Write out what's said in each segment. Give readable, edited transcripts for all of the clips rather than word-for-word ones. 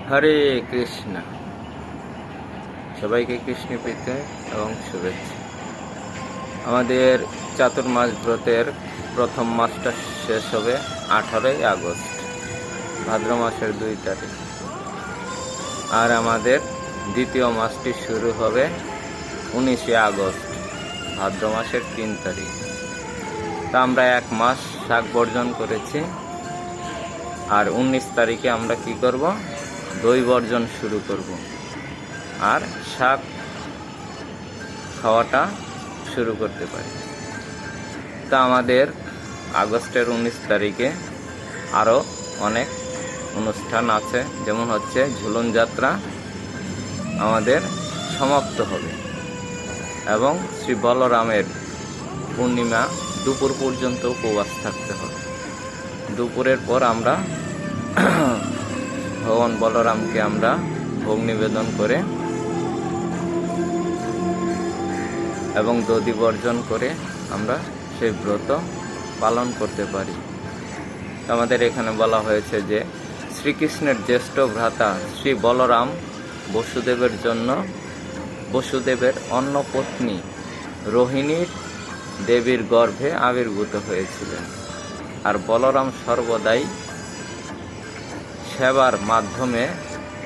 হরে কৃষ্ণ। সবাইকে কৃষ্ণ প্রীতি এবং শুভেচ্ছা। আমাদের চাতুর্মাস ব্রতের প্রথম মাসটা শেষ হবে 18ই আগস্ট, ভাদ্র মাসের 2 তারিখ। আর আমাদের দ্বিতীয় মাসটি শুরু হবে 19শে আগস্ট, ভাদ্র মাসের 3 তারিখ। তা আমরা 1 মাস শাক বর্জন করেছি। আর 19 তারিখে আমরা কি করব? দই বর্জন শুরু করব আর শাক খাওয়াটা শুরু করতে পারি। তা আমাদের আগস্টের 19 তারিখে আরও অনেক অনুষ্ঠান আছে, যেমন হচ্ছে ঝুলন যাত্রা আমাদের সমাপ্ত হবে এবং শ্রী বলরামের পূর্ণিমা দুপুর পর্যন্ত উপবাস থাকতে হবে। দুপুরের পর আমরা ভগবান বলরামকে আমরা ভোগ নিবেদন করে এবং দধি বর্জন করে আমরা সেই ব্রত পালন করতে পারি। আমাদের এখানে বলা হয়েছে যে শ্রীকৃষ্ণের জ্যেষ্ঠ ভ্রাতা শ্রী বলরাম বসুদেবের অন্নপত্নী রোহিণীর দেবীর গর্ভে আবির্ভূত হয়েছিলেন। আর বলরাম সর্বদাই সেবার মাধ্যমে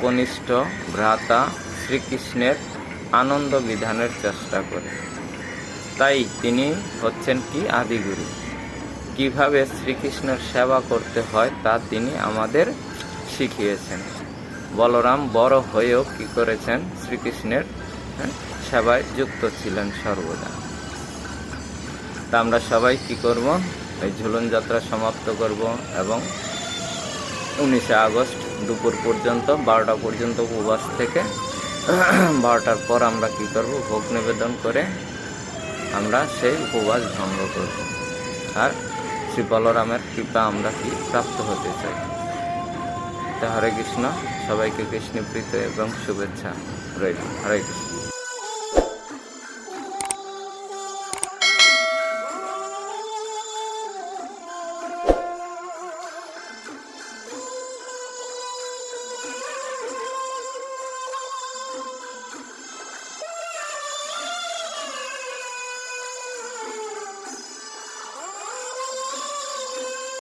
কনিষ্ঠ ভ্রাতা শ্রীকৃষ্ণের আনন্দ বিধানের চেষ্টা করে। তাই তিনি হচ্ছেন কি আদিগুরু। কিভাবে শ্রীকৃষ্ণের সেবা করতে হয় তা তিনি আমাদের শিখিয়েছেন। বলরাম বড় হয়েও কি করেছেন? শ্রীকৃষ্ণের সেবায় যুক্ত ছিলেন সর্বদা। তা আমরা সবাই কি করব? এই ঝুলন যাত্রা সমাপ্ত করব এবং 19শে আগস্ট দুপুর পর্যন্ত 12টা পর্যন্ত উপবাস থেকে 12টার পর আমরা কি করব? ভোগ নিবেদন করে আমরা সেই উপবাস ভঙ্গ করব আর শ্রী বলরামের কৃপা আমরা কি প্রাপ্ত হতে চাই। তা হরে কৃষ্ণ, সবাইকে কৃষ্ণ প্রীতি এবং শুভেচ্ছা রইল। হরে কৃষ্ণ।